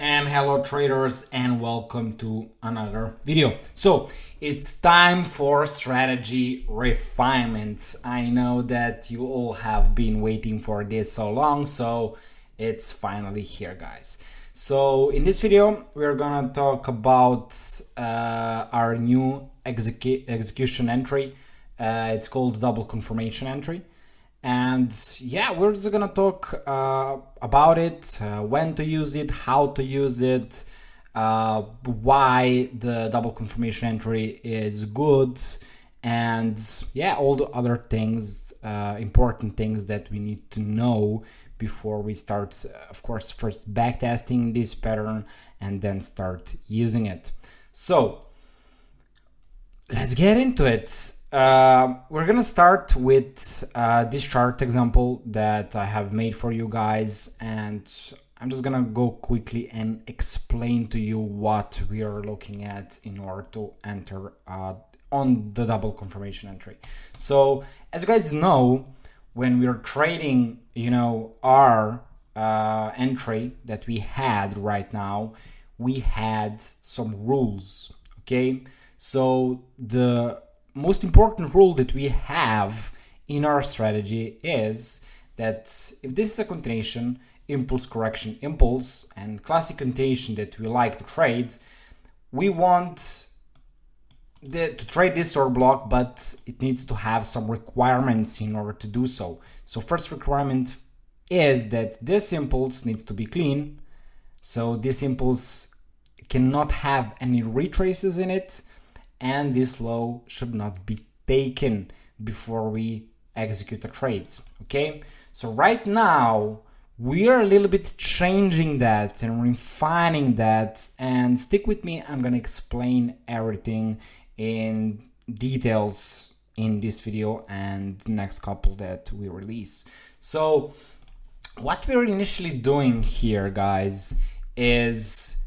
And hello traders, and welcome to another video. So it's time for strategy refinement. I know that you all have been waiting for this so long, so it's finally here, guys. So in this video we're gonna talk about our new execution entry. It's called double confirmation entry. And yeah, we're just gonna talk about it, when to use it, how to use it, why the double confirmation entry is good, and yeah, all the other things, important things that we need to know before we start, of course, first backtesting this pattern and then start using it. So let's get into it. We're gonna start with this chart example that I have made for you guys, and I'm just gonna go quickly and explain to you what we are looking at in order to enter on the double confirmation entry. So as you guys know, when we're trading, our entry that we had right now, we had some rules. Okay, so the most important rule that we have in our strategy is that if this is a continuation, impulse, correction, impulse, and classic continuation that we like to trade, we want to trade this order block, but it needs to have some requirements in order to do so. So first requirement is that this impulse needs to be clean. So this impulse cannot have any retraces in it, and this low should not be taken before we execute a trade. Okay, so right now we are a little bit changing that and refining that, and stick with me, I'm gonna explain everything in details in this video and the next couple that we release. So what we're initially doing here, guys, is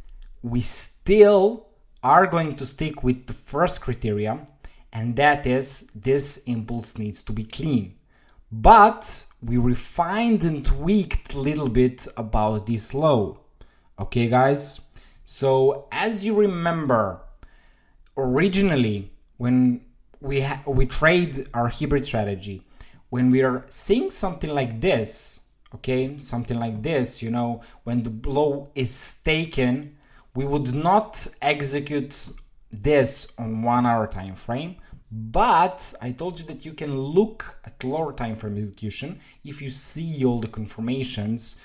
we still are going to stick with the first criteria, and that is this impulse needs to be clean. But we refined and tweaked a little bit about this low. Okay, guys? So as you remember, originally when we trade our hybrid strategy, when we are seeing something like this, okay, something like this, when the low is taken, we would not execute this on 1 hour time frame, but I told you that you can look at lower time frame execution if you see all the confirmations,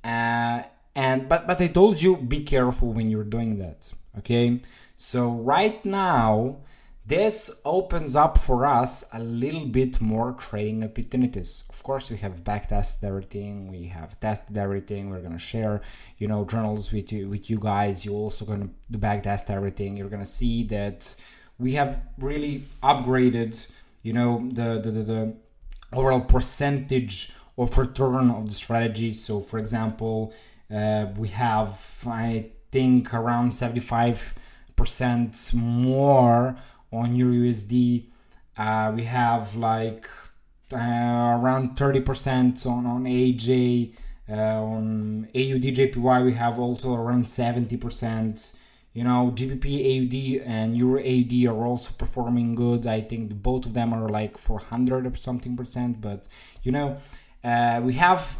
but I told you be careful when you're doing that. Okay, so right now this opens up for us a little bit more trading opportunities. Of course, we have backtested everything, we have tested everything. We're gonna share, journals with you guys. You're also gonna backtest everything. You're gonna see that we have really upgraded, the overall percentage of return of the strategy. So, for example, we have, I think, around 75% more on Euro USD. We have like around 30% on AJ. On AUD JPY we have also around 70%. GBP AUD and Euro AUD are also performing good. I think both of them are like 400 or something percent, but we have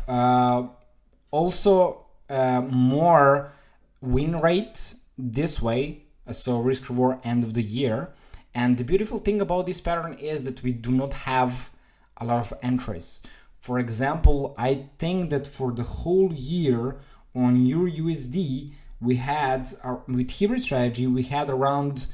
also more win rate this way, so risk reward end of the year. And the beautiful thing about this pattern is that we do not have a lot of entries. For example, I think that for the whole year on Euro USD, we had, with hybrid strategy, we had around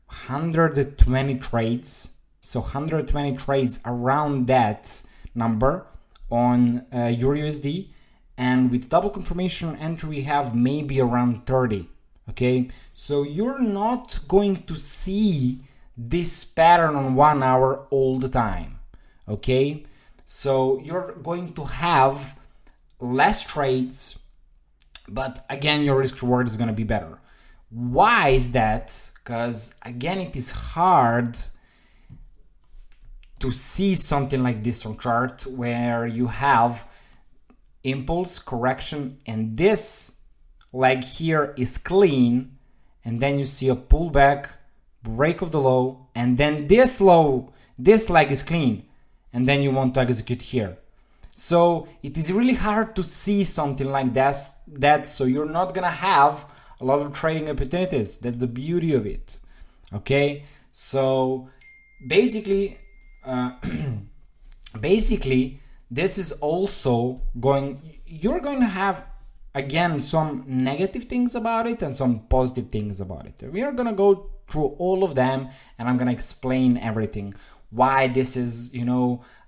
120 trades. So 120 trades around that number on Euro USD. And with double confirmation entry, we have maybe around 30. Okay, so you're not going to see this pattern on 1 hour all the time. Okay, so you're going to have less trades, but again your risk reward is going to be better. Why is that? Because again, it is hard to see something like this on chart where you have impulse, correction, and this leg here is clean, and then you see a pullback, break of the low, and then this leg is clean, and then you want to execute here. So it is really hard to see something like that, so you're not gonna have a lot of trading opportunities. That's the beauty of it. Okay, so basically this is also you're going to have again some negative things about it and some positive things about it. We are going to go through all of them, and I'm going to explain everything, why this is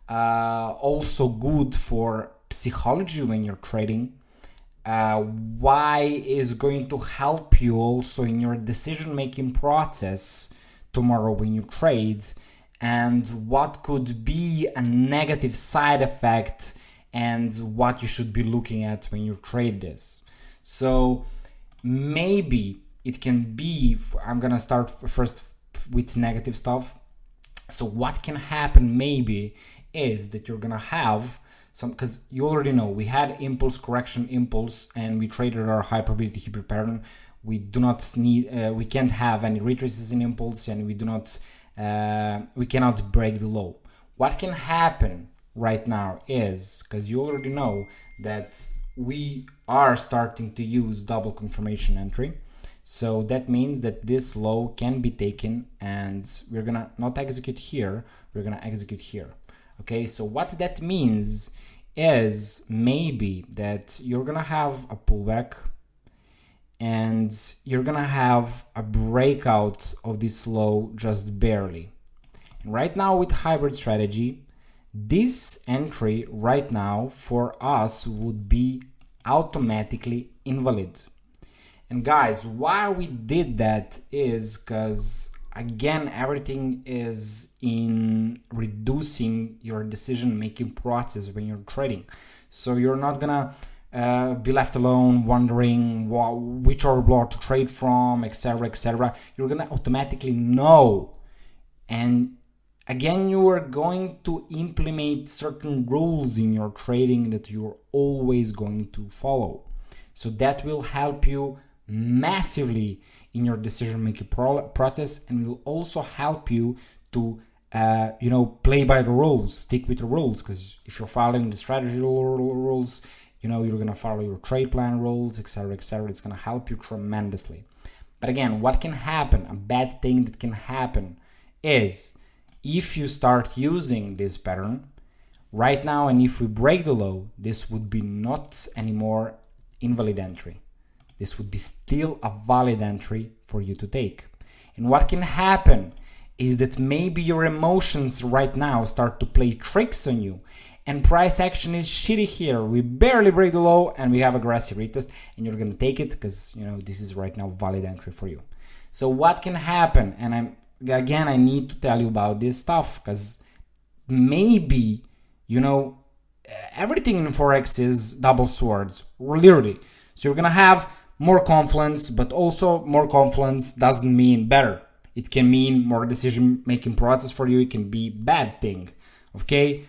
also good for psychology when you're trading, why is going to help you also in your decision making process tomorrow when you trade, and what could be a negative side effect and what you should be looking at when you trade this. So maybe it can be, I'm gonna start first with negative stuff. So what can happen maybe is that you're gonna have some, because you already know we had impulse, correction, impulse, and we traded our high probability Hebrew pattern. We do not need, we can't have any retraces in impulse, and we cannot break the low. What can happen right now is, because you already know that we are starting to use double confirmation entry. So that means that this low can be taken, and we're gonna not execute here, we're gonna execute here. Okay, so what that means is maybe that you're gonna have a pullback and you're gonna have a breakout of this low just barely. And right now with hybrid strategy, this entry right now for us would be automatically invalid. And guys, why we did that is because again, everything is in reducing your decision making process when you're trading. So you're not gonna be left alone wondering which order block to trade from, etc., etc. You're gonna automatically know, and again, you are going to implement certain rules in your trading that you're always going to follow. So that will help you massively in your decision making process, and will also help you to play by the rules, stick with the rules, because if you're following the strategy rules, you're gonna follow your trade plan rules, etc., etc. It's gonna help you tremendously. But again, what can happen, a bad thing that can happen is if you start using this pattern right now, and if we break the low, this would be not anymore invalid entry. This would be still a valid entry for you to take. And what can happen is that maybe your emotions right now start to play tricks on you, and price action is shitty here. We barely break the low and we have aggressive retest, and you're gonna take it because this is right now valid entry for you. So what can happen, and I need to tell you about this stuff, because maybe everything in Forex is double swords, literally. So you're gonna have more confidence, but also more confidence doesn't mean better. It can mean more decision making process for you. It can be bad thing. Okay,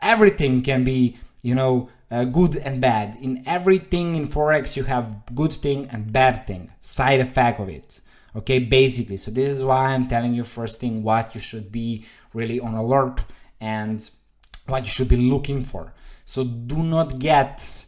everything can be good and bad. In everything in Forex you have good thing and bad thing, side effect of it. Okay, basically. So this is why I'm telling you first thing what you should be really on alert and what you should be looking for. So do not get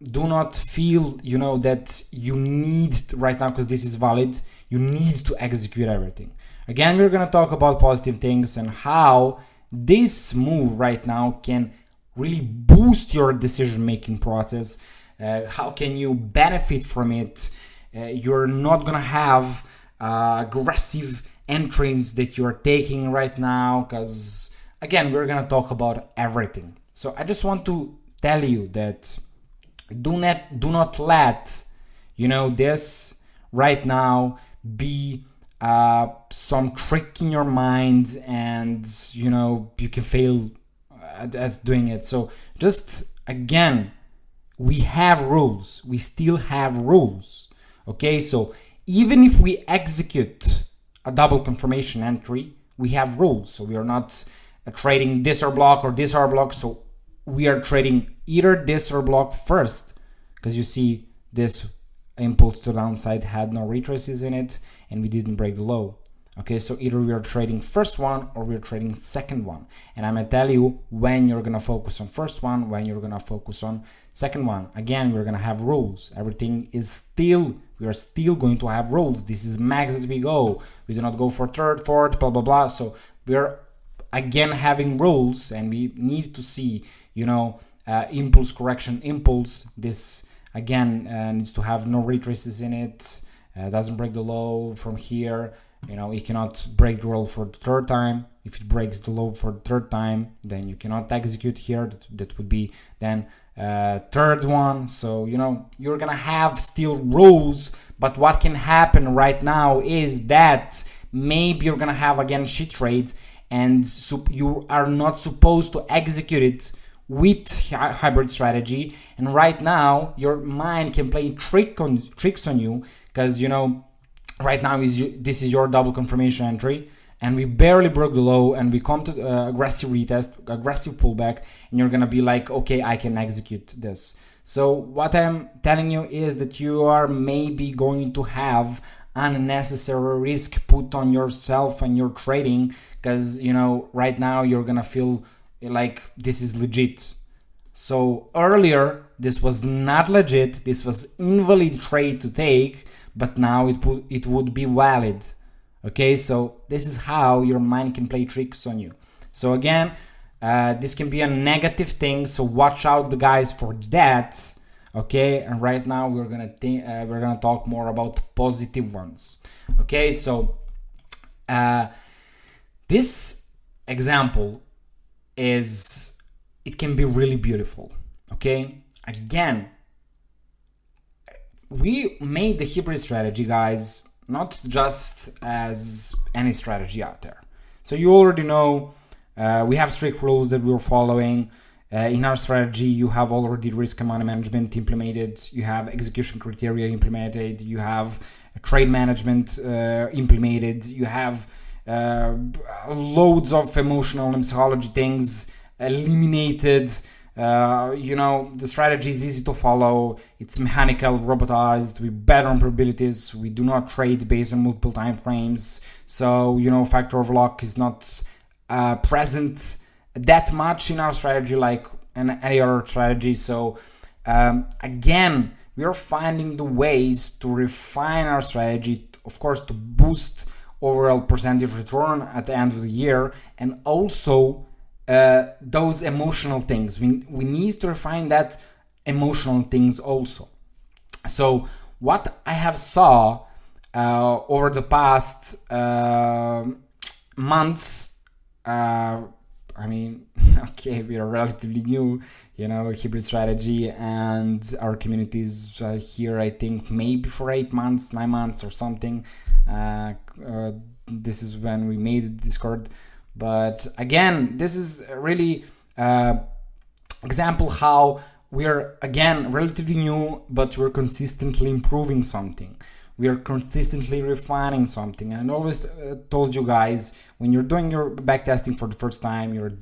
do not feel that you need right now, because this is valid, you need to execute everything. Again, we're going to talk about positive things and how this move right now can really boost your decision making process. How can you benefit from it? You're not gonna have aggressive entries that you're taking right now, because again, we're gonna talk about everything. So I just want to tell you that do not let this right now be some trick in your mind, and you can fail at doing it. So just again, we have rules, we still have rules. Okay, so even if we execute a double confirmation entry, we have rules. So we are not trading this or block or this or block. So we are trading either this or block first, because you see this impulse to downside had no retraces in it and we didn't break the low. Okay, so either we are trading first one or we're trading second one. And I'm gonna tell you when you're gonna focus on first one, when you're gonna focus on second one. Again, we're gonna have rules. Everything is still, we are still going to have rules. This is max as we go. We do not go for third, fourth, blah, blah, blah. So we're again having rules and we need to see, you know, impulse correction, impulse. This again needs to have no retraces in it. Doesn't break the low from here. You know, it cannot break the low for the third time. If it breaks the low for the third time, then you cannot execute here. That would be then third one. So, you know, you're gonna have still rules, but what can happen right now is that maybe you're gonna have again shit trades and you are not supposed to execute it with hybrid strategy. And right now your mind can play tricks on you, because, you know, right now this is your double confirmation entry and we barely broke the low and we come to aggressive retest, aggressive pullback, and you're gonna be like, okay, I can execute this. So what I'm telling you is that you are maybe going to have unnecessary risk put on yourself and your trading, because, you know, right now you're gonna feel like this is legit. So earlier this was not legit, this was invalid trade to take, but now it would be valid. Okay, so this is how your mind can play tricks on you. So again, this can be a negative thing, so watch out, the guys, for that. Okay, and right now we're gonna talk more about positive ones. Okay, so this example it can be really beautiful. Okay, again, we made the hybrid strategy, guys, not just as any strategy out there. So you already know we have strict rules that we're following. In our strategy, you have already risk and money management implemented, you have execution criteria implemented, you have trade management implemented, you have loads of emotional and psychology things eliminated. You know, the strategy is easy to follow, it's mechanical, robotized, we bet on probabilities, we do not trade based on multiple time frames, so, you know, factor of luck is not present that much in our strategy like in any other strategy. So again, we are finding the ways to refine our strategy, of course, to boost overall percentage return at the end of the year, and also those emotional things. We need to refine that emotional things also. So what I have saw over the past months, I mean, okay, we are relatively new, you know, hybrid strategy, and our communities here, I think maybe for 8 months, 9 months or something. This is when we made the Discord. But again, this is really example how we're, again, relatively new, but we're consistently improving something. We are consistently refining something. And I always told you guys, when you're doing your backtesting for the first time, you're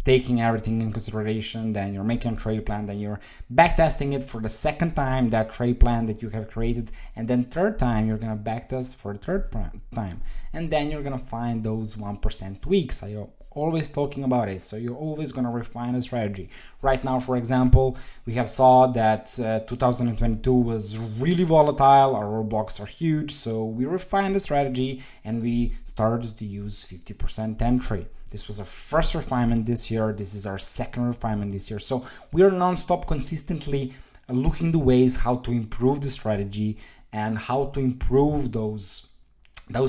taking everything in consideration, then you're making a trade plan, then you're backtesting it for the second time, that trade plan that you have created, and then third time you're gonna backtest for the third time, and then you're gonna find those 1% tweaks. I always talking about it. So you're always gonna refine a strategy. Right now, for example, we have saw that 2022 was really volatile. Our roadblocks are huge, so we refined the strategy and we started to use 50% entry. This was our first refinement this year. This is our second refinement this year. So we are non-stop consistently looking the ways how to improve the strategy and how to improve those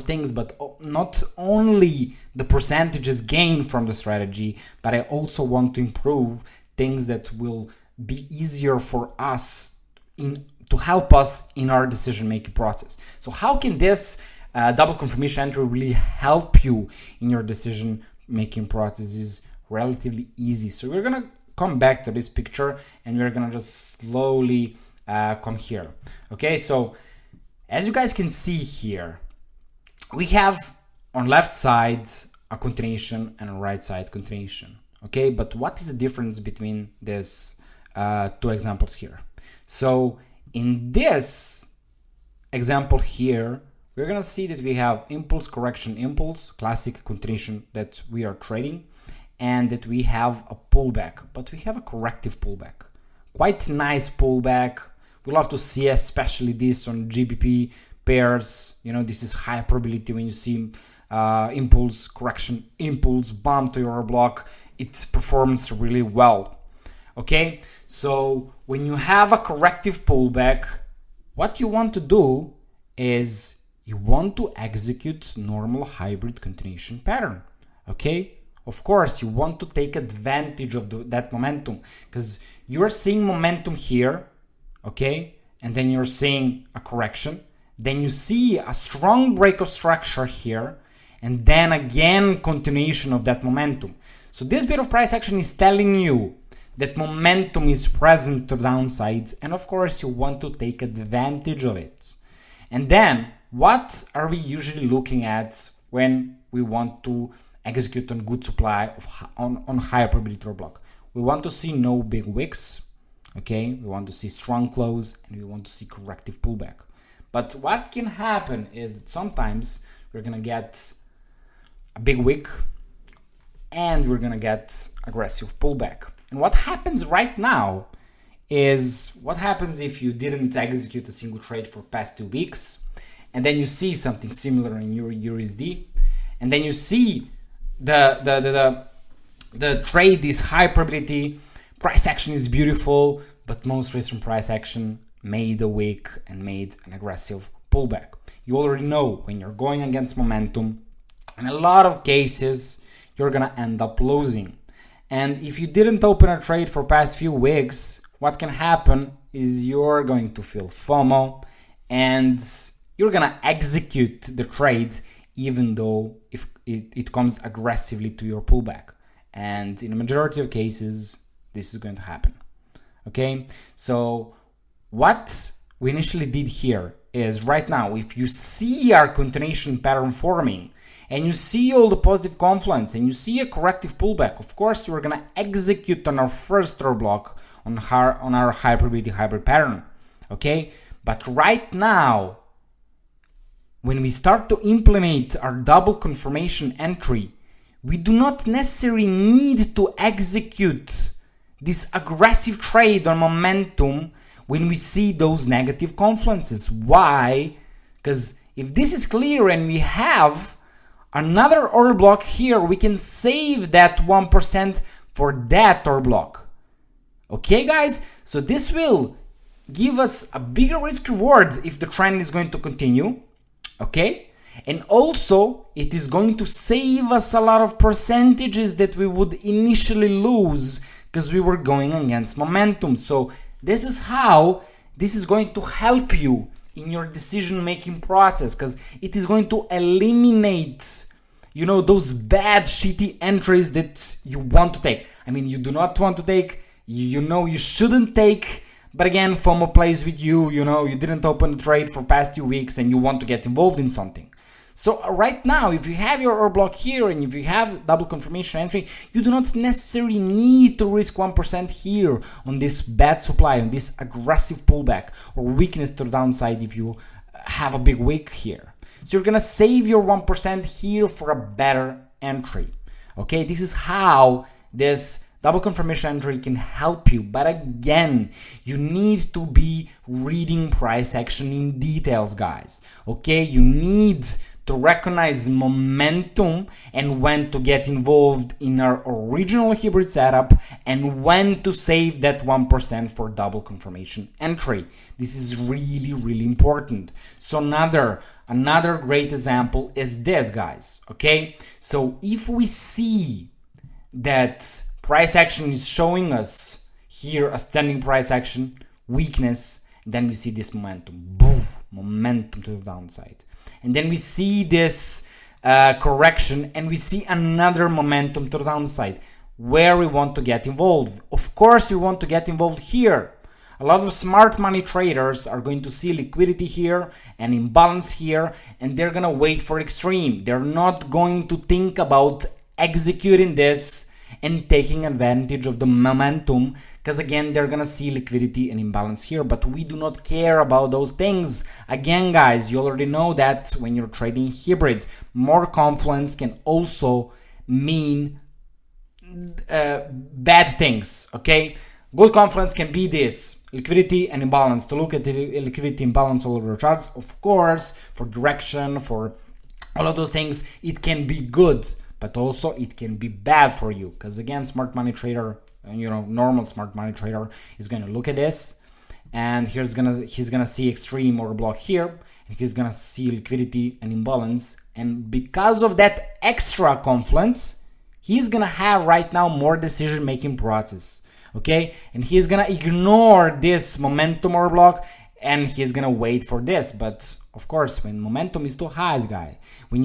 things, but not only the percentages gained from the strategy, but I also want to improve things that will be easier for us to help us in our decision-making process. So how can this double confirmation entry really help you in your decision-making process? Is relatively easy. So we're gonna come back to this picture and we're gonna just slowly come here. Okay, so as you guys can see here, we have on left side a continuation and on right side continuation. Okay, but what is the difference between these two examples here? So in this example here, we're gonna see that we have impulse, correction, impulse, classic continuation that we are trading, and that we have a pullback, but we have a corrective pullback. Quite nice pullback. We love to see especially this on GBP pairs. You know, this is high probability when you see impulse, correction, impulse, bump to your block. It performs really well. Okay, so when you have a corrective pullback, what you want to do is you want to execute normal hybrid continuation pattern. Okay, of course you want to take advantage of that momentum, because you're seeing momentum here, okay, and then you're seeing a correction, then you see a strong break of structure here, and then again continuation of that momentum. So this bit of price action is telling you that momentum is present to downsides, and of course you want to take advantage of it. And then what are we usually looking at when we want to execute on good supply on higher probability or block? We want to see no big wicks, okay? We want to see strong close, and we want to see corrective pullback. But what can happen is that sometimes we're gonna get a big wick and we're gonna get aggressive pullback. And what happens right now is what happens if you didn't execute a single trade for past 2 weeks, and then you see something similar in your USD, and then you see the trade is high probability, price action is beautiful, but most recent price action made a wick and made an aggressive pullback. You already know when you're going against momentum, in a lot of cases, you're gonna end up losing. And if you didn't open a trade for past few weeks, what can happen is you're going to feel FOMO and you're gonna execute the trade even though if it comes aggressively to your pullback. And in a majority of cases, this is going to happen. Okay, so what we initially did here is right now, if you see our continuation pattern forming, and you see all the positive confluence, and you see a corrective pullback, of course you are gonna execute on our first order block on our high probability hybrid pattern, okay? But right now, when we start to implement our double confirmation entry, we do not necessarily need to execute this aggressive trade on momentum when we see those negative confluences. Why? Because if this is clear and we have another order block here, we can save that 1% for that order block. Okay, guys? So this will give us a bigger risk rewards if the trend is going to continue. Okay? And also, it is going to save us a lot of percentages that we would initially lose because we were going against momentum. So this is how this is going to help you in your decision-making process, because it is going to eliminate, you know, those bad, shitty entries that you want to take. I mean, you do not want to take, you know you shouldn't take, but again, FOMO plays with you, you know, you didn't open the trade for past 2 weeks and you want to get involved in something. So right now, if you have your order block here and if you have double confirmation entry, you do not necessarily need to risk 1% here on this bad supply, on this aggressive pullback or weakness to the downside if you have a big wick here. So you're gonna save your 1% here for a better entry. Okay, this is how this double confirmation entry can help you. But again, you need to be reading price action in details, guys. Okay, you need to recognize momentum and when to get involved in our original hybrid setup and when to save that 1% for double confirmation entry. This is really, really important. So another great example is this, guys. Okay, so if we see that price action is showing us here a standing price action, weakness, then we see this momentum, boom, momentum to the downside. And then we see this correction and we see another momentum to the downside where we want to get involved. Of course, we want to get involved here. A lot of smart money traders are going to see liquidity here and imbalance here, and they're going to wait for extreme. They're not going to think about executing this and taking advantage of the momentum, because again, they're gonna see liquidity and imbalance here, but we do not care about those things. Again, guys, you already know that when you're trading hybrids, more confluence can also mean bad things, okay? Good confluence can be this: liquidity and imbalance. To look at the liquidity imbalance all over the charts, of course, for direction, for all of those things, it can be good, but also it can be bad for you, because again, smart money trader, normal smart money trader is going to look at this, and he's gonna see extreme order block here, and he's gonna see liquidity and imbalance, and because of that extra confluence, he's gonna have right now more decision making process, okay? And he's gonna ignore this momentum order block, and he's gonna wait for this. But of course, when momentum is too high, guy, when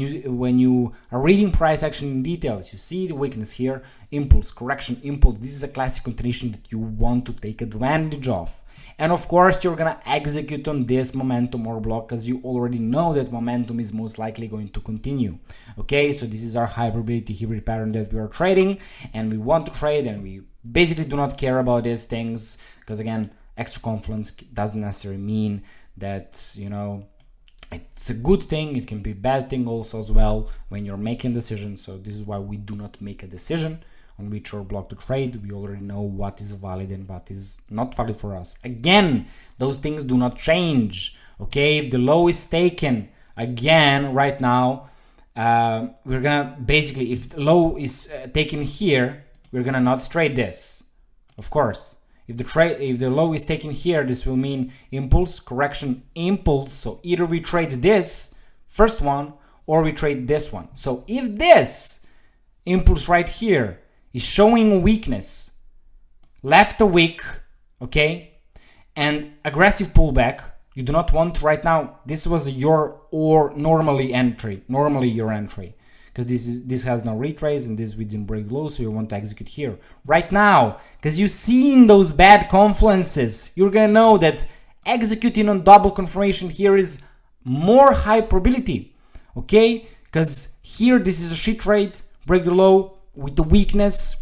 you are reading price action in details, you see the weakness here, impulse, correction, impulse. This is a classic continuation that you want to take advantage of. And of course, you're gonna execute on this momentum or block, because you already know that momentum is most likely going to continue. Okay, so this is our high probability hybrid pattern that we are trading, and we want to trade, and we basically do not care about these things, because again, extra confluence doesn't necessarily mean that, it's a good thing. It can be a bad thing also as well when you're making decisions. So this is why we do not make a decision on which order block to trade. We already know what is valid and what is not valid for us. Again, those things do not change. Okay, if the low is taken again right now, we're gonna basically, if the low is taken here, we're gonna not trade this, of course. If the low is taken here, this will mean impulse, correction, impulse. So either we trade this first one or we trade this one. So if this impulse right here is showing weakness, left a wick, okay, and aggressive pullback, you do not want right now. This was normally your entry, because this has no retrace, and this we didn't break low, so you want to execute here right now, because you've seen those bad confluences. You're gonna know that executing on double confirmation here is more high probability, okay? Because here this is a shit trade, break the low with the weakness,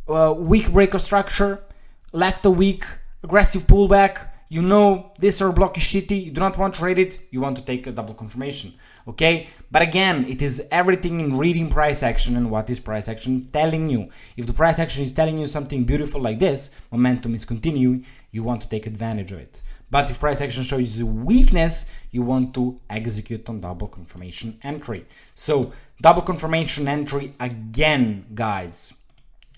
weak break of structure, left a weak aggressive pullback. You know this order block is shitty, you do not want to trade it, you want to take a double confirmation, okay? But again, it is everything in reading price action and what is price action telling you. If the price action is telling you something beautiful like this, momentum is continuing, you want to take advantage of it. But if price action shows you weakness, you want to execute on double confirmation entry. So double confirmation entry again, guys,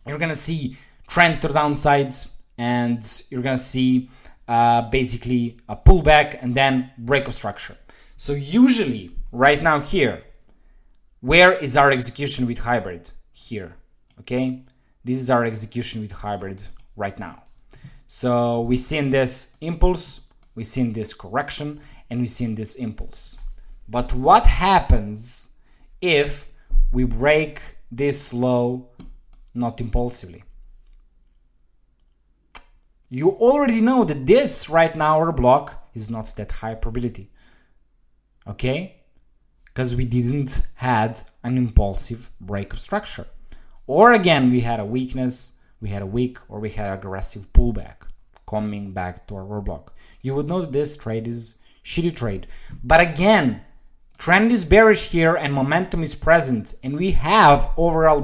you're gonna see trend to the downside, and you're gonna see basically a pullback and then break of structure. So usually right now here, where is our execution with hybrid? Here, okay? This is our execution with hybrid right now. So we seen this impulse, we seen this correction, and we seen this impulse. But what happens if we break this low not impulsively? You already know that this right now order block is not that high probability, okay? Because we didn't had an impulsive break of structure. Or again, we had a weakness, we had a weak, or we had aggressive pullback coming back to our order block. You would know that this trade is shitty trade. But again, trend is bearish here and momentum is present, and we have overall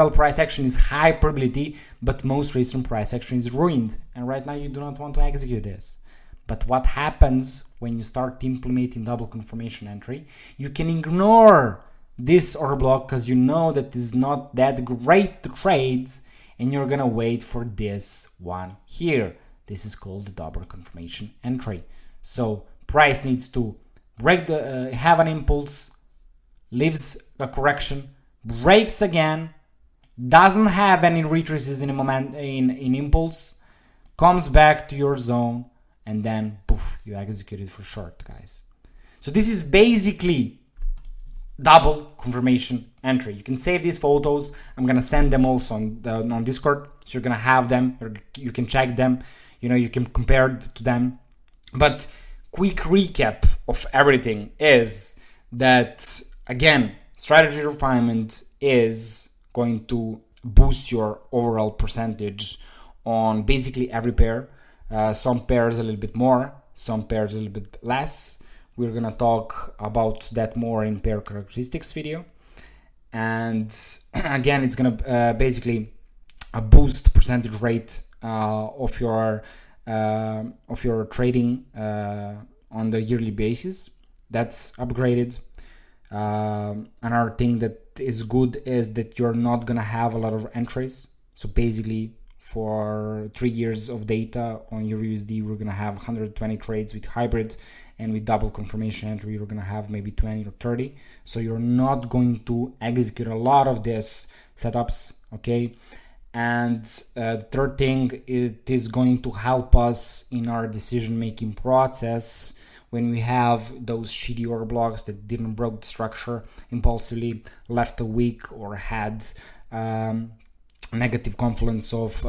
price action is high probability, but most recent price action is ruined, and right now you do not want to execute this. But what happens when you start implementing double confirmation entry? You can ignore this order block because you know that it's not that great to trade, and you're gonna wait for this one here. This is called the double confirmation entry. So price needs to break have an impulse, leaves a correction, breaks again, doesn't have any retraces in impulse, comes back to your zone, and then poof, you execute it for short, guys. So this is basically double confirmation entry. You can save these photos. I'm gonna send them also on Discord, so you're gonna have them. You can check them. You can compare to them. But quick recap of everything is that, again, strategy refinement is going to boost your overall percentage on basically every pair. Some pairs a little bit more, some pairs a little bit less. We're gonna talk about that more in pair characteristics video. And again, it's gonna basically boost percentage rate of your trading on the yearly basis. That's upgraded. Another thing that is good is that you're not gonna have a lot of entries. So basically, for 3 years of data on your USD, we're gonna have 120 trades with hybrid, and with double confirmation entry, you're gonna have maybe 20 or 30. So you're not going to execute a lot of these setups, okay? And the third thing, it is going to help us in our decision-making process when we have those shitty order blocks that didn't broke the structure impulsively, left a week, or had negative confluence of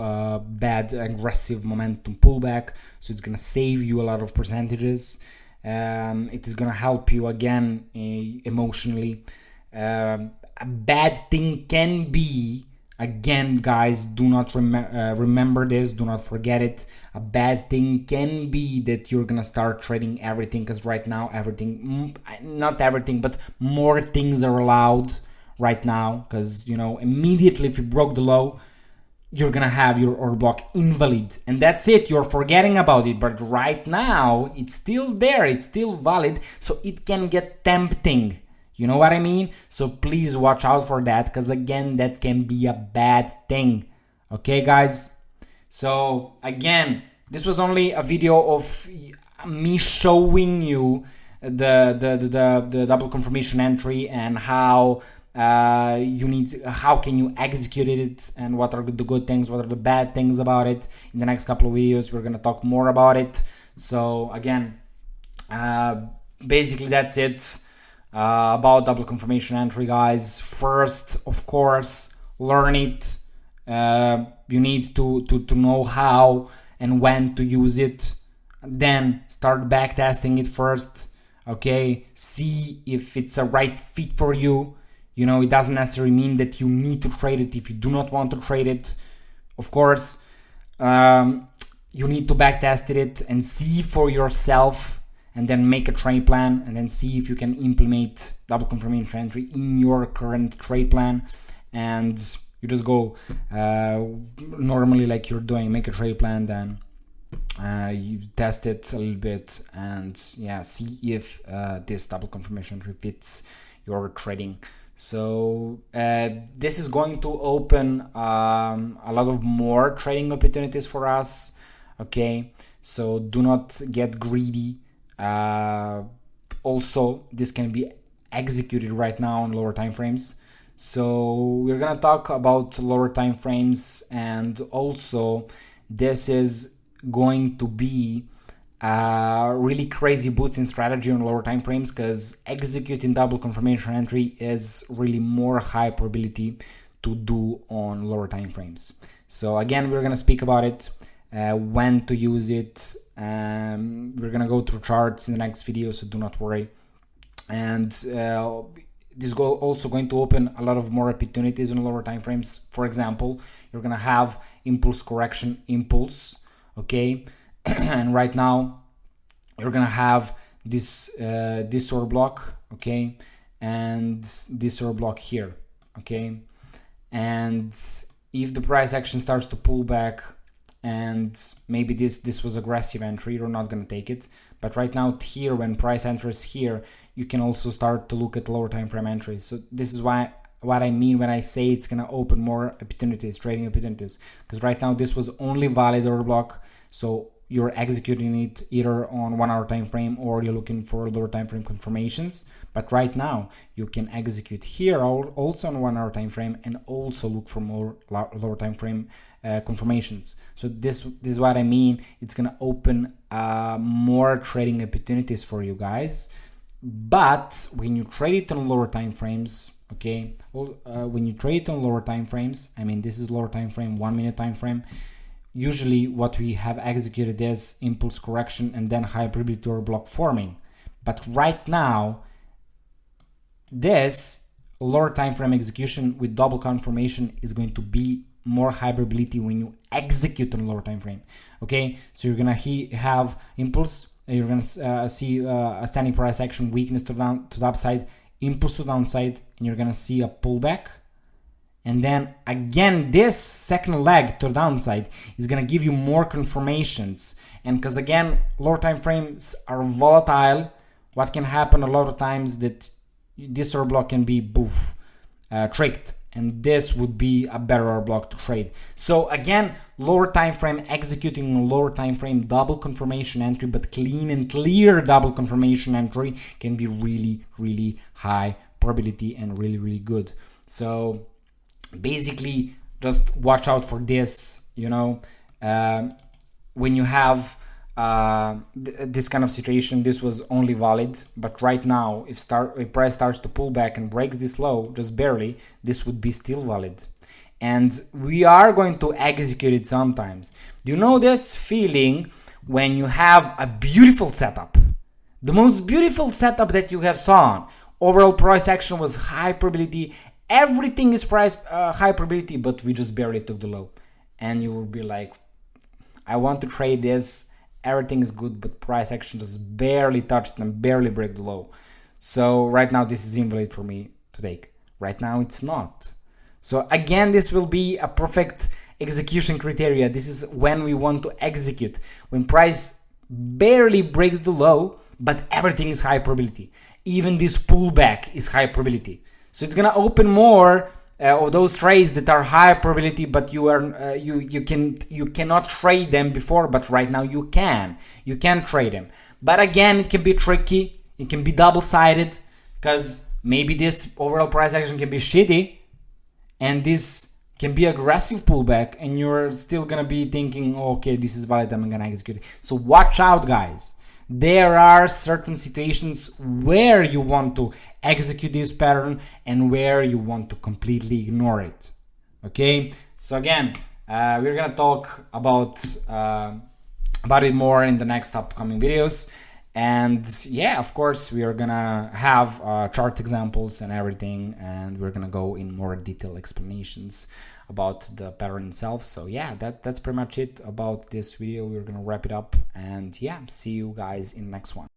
bad aggressive momentum pullback. So it's gonna save you a lot of percentages. It is gonna help you again emotionally. A bad thing can be, again, guys, do not remember this, do not forget it. A bad thing can be that you're gonna start trading everything, because right now everything, not everything, but more things are allowed right now, because immediately if you broke the low, you're gonna have your order block invalid, and that's it, you're forgetting about it. But right now it's still there, it's still valid, so it can get tempting. You know what I mean? So please watch out for that, because again, that can be a bad thing. Okay, guys? So again, this was only a video of me showing you the double confirmation entry and how how can you execute it, and what are the good things, what are the bad things about it. In the next couple of videos, we're gonna talk more about it. So again, basically that's it. About double confirmation entry, guys. First, of course, learn it. You need to know how and when to use it. Then start back testing it first. Okay, see if it's a right fit for you. It doesn't necessarily mean that you need to trade it if you do not want to trade it. Of course, you need to back test it and see for yourself, and then make a trade plan, and then see if you can implement double confirmation entry in your current trade plan. And you just go normally like you're doing, make a trade plan, then you test it a little bit, and see if this double confirmation entry fits your trading. So this is going to open a lot of more trading opportunities for us. Okay, so do not get greedy. Also, this can be executed right now on lower time frames. So we're gonna talk about lower time frames, and also this is going to be a really crazy boosting strategy on lower time frames, because executing double confirmation entry is really more high probability to do on lower time frames. So again, we're gonna speak about it, when to use it. We're gonna go through charts in the next video, so do not worry. And this is also going to open a lot of more opportunities in lower time frames. For example, you're gonna have impulse correction impulse, okay? And right now you're gonna have this order block, okay, and this order block here, okay. And if the price action starts to pull back, and maybe this was aggressive entry, you're not going to take it. But right now here, when price enters here, you can also start to look at lower time frame entries. So this is what I mean when I say it's going to open more opportunities, trading opportunities, because right now this was only valid order block, so you're executing it either on 1 hour time frame, or you're looking for lower time frame confirmations. But right now you can execute here also on 1 hour time frame, and also look for more lower time frame confirmations. So this is what I mean. It's gonna open more trading opportunities for you guys. But when you trade it on lower time frames, okay, when you trade it on lower time frames, I mean, this is lower time frame, 1 minute time frame. Usually what we have executed is impulse correction and then high probability order block forming. But right now, this lower time frame execution with double confirmation is going to be more high probability when you execute on lower time frame. Okay, so you're gonna have impulse, you're gonna see a standing price action, weakness to the upside, impulse to downside, and you're gonna see a pullback. And then again, this second leg to the downside is gonna give you more confirmations. And because again, lower time frames are volatile, what can happen a lot of times that this order block can be tricked, and this would be a better order block to trade. So again, lower time frame, executing a lower time frame double confirmation entry, but clean and clear double confirmation entry can be really, really high probability and really, really good. So basically, just watch out for this. You know, when you have this kind of situation, this was only valid, but right now if price starts to pull back and breaks this low just barely, this would be still valid, and we are going to execute it sometimes. Do you know this feeling when you have a beautiful setup, the most beautiful setup that you have saw? Overall price action was high probability, everything is price high probability, but we just barely took the low, and you will be like, I want to trade this, everything is good, but price action just barely touched and barely break the low. So right now this is invalid for me to take. Right now it's not. So again, this will be a perfect execution criteria. This is when we want to execute, when price barely breaks the low, but everything is high probability. Even this pullback is high probability. So it's gonna open more of those trades that are high probability, but you cannot trade them before, but right now you can trade them. But again, it can be tricky, it can be double-sided, because maybe this overall price action can be shitty and this can be aggressive pullback, and you're still gonna be thinking, okay, this is valid, I'm gonna execute it. So watch out, guys. There are certain situations where you want to execute this pattern and where you want to completely ignore it. Okay, so again, we're gonna talk about it more in the next upcoming videos. And yeah, of course, we are gonna have chart examples and everything, and we're gonna go in more detailed explanations about the pattern itself. So yeah, that's pretty much it about this video. We're gonna wrap it up, and yeah, see you guys in the next one.